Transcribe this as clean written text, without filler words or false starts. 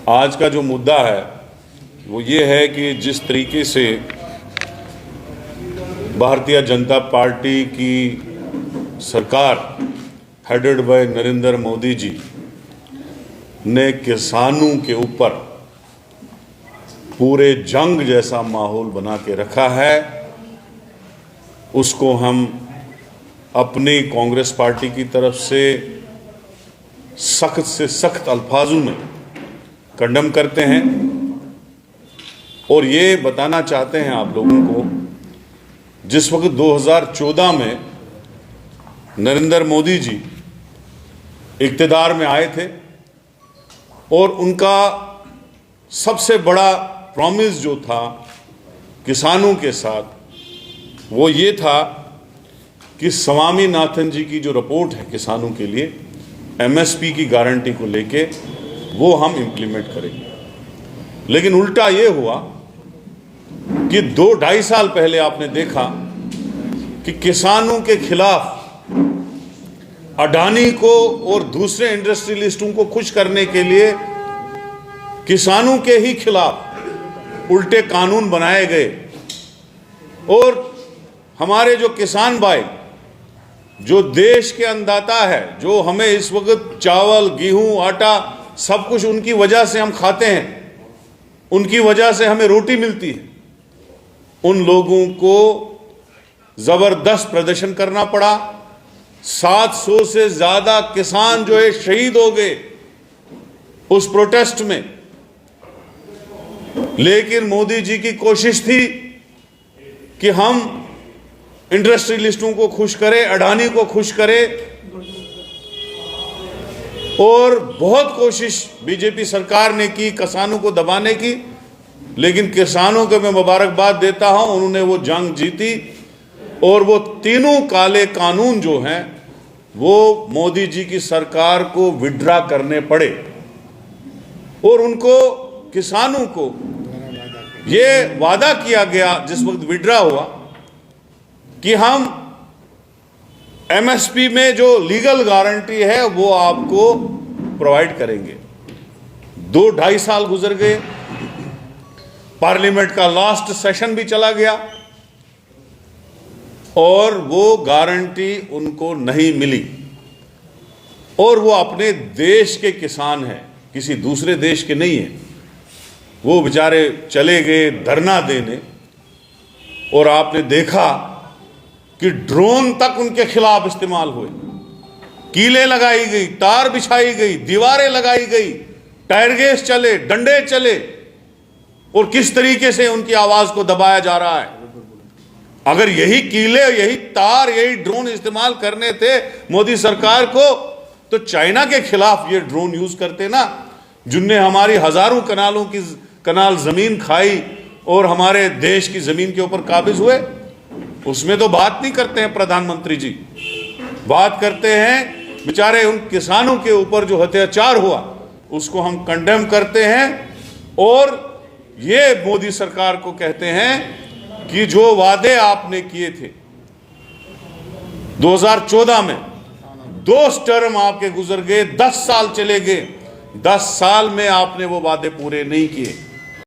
आज का जो मुद्दा है वो ये है कि जिस तरीके से भारतीय जनता पार्टी की सरकार हेडेड बाय नरेंद्र मोदी जी ने किसानों के ऊपर पूरे जंग जैसा माहौल बना के रखा है, उसको हम अपनी कांग्रेस पार्टी की तरफ से सख्त अल्फाजों में कंडम करते हैं और ये बताना चाहते हैं आप लोगों को, जिस वक्त 2014 में नरेंद्र मोदी जी इक़्तिदार में आए थे और उनका सबसे बड़ा प्रॉमिस जो था किसानों के साथ वो ये था कि स्वामीनाथन जी की जो रिपोर्ट है किसानों के लिए एमएसपी की गारंटी को लेके वो हम इम्प्लीमेंट करेंगे। लेकिन उल्टा ये हुआ कि 2-2.5 साल पहले आपने देखा कि किसानों के खिलाफ अडानी को और दूसरे इंडस्ट्रियलिस्टों को खुश करने के लिए किसानों के ही खिलाफ उल्टे कानून बनाए गए और हमारे जो किसान भाई, जो देश के अन्नदाता है, जो हमें इस वक्त चावल, गेहूं, आटा सब कुछ उनकी वजह से हम खाते हैं, उनकी वजह से हमें रोटी मिलती है, उन लोगों को जबरदस्त प्रदर्शन करना पड़ा। 700 से ज्यादा किसान जो है शहीद हो गए उस प्रोटेस्ट में। लेकिन मोदी जी की कोशिश थी कि हम इंडस्ट्रियलिस्टों को खुश करें, अडानी को खुश करें, और बहुत कोशिश बीजेपी सरकार ने की किसानों को दबाने की। लेकिन किसानों को मैं मुबारकबाद देता हूं, उन्होंने वो जंग जीती और वो तीनों काले कानून जो हैं वो मोदी जी की सरकार को विड्रा करने पड़े और उनको, किसानों को ये वादा किया गया जिस वक्त विड्रा हुआ कि हम एमएसपी में जो लीगल गारंटी है वो आपको प्रोवाइड करेंगे। 2-2.5 साल गुजर गए, पार्लियामेंट का लास्ट सेशन भी चला गया और वो गारंटी उनको नहीं मिली। और वो अपने देश के किसान हैं, किसी दूसरे देश के नहीं हैं। वो बेचारे चले गए धरना देने और आपने देखा कि ड्रोन तक उनके खिलाफ इस्तेमाल हुए, कीलें लगाई गई, तार बिछाई गई, दीवारें लगाई गई, टायर गैस चले, डंडे चले और किस तरीके से उनकी आवाज को दबाया जा रहा है। अगर यही कीले, यही तार, यही ड्रोन इस्तेमाल करने थे मोदी सरकार को, तो चाइना के खिलाफ ये ड्रोन यूज करते ना, जिनने हमारी हजारों कनाल जमीन खाई और हमारे देश की जमीन के ऊपर काबिज हुए। उसमें तो बात नहीं करते हैं प्रधानमंत्री जी, बात करते हैं बेचारे उन किसानों के ऊपर जो अत्याचार हुआ उसको हम कंडेम करते हैं। और ये मोदी सरकार को कहते हैं कि जो वादे आपने किए थे 2014 में, 2 टर्म आपके गुजर गए, 10 साल चले गए, 10 साल में आपने वो वादे पूरे नहीं किए।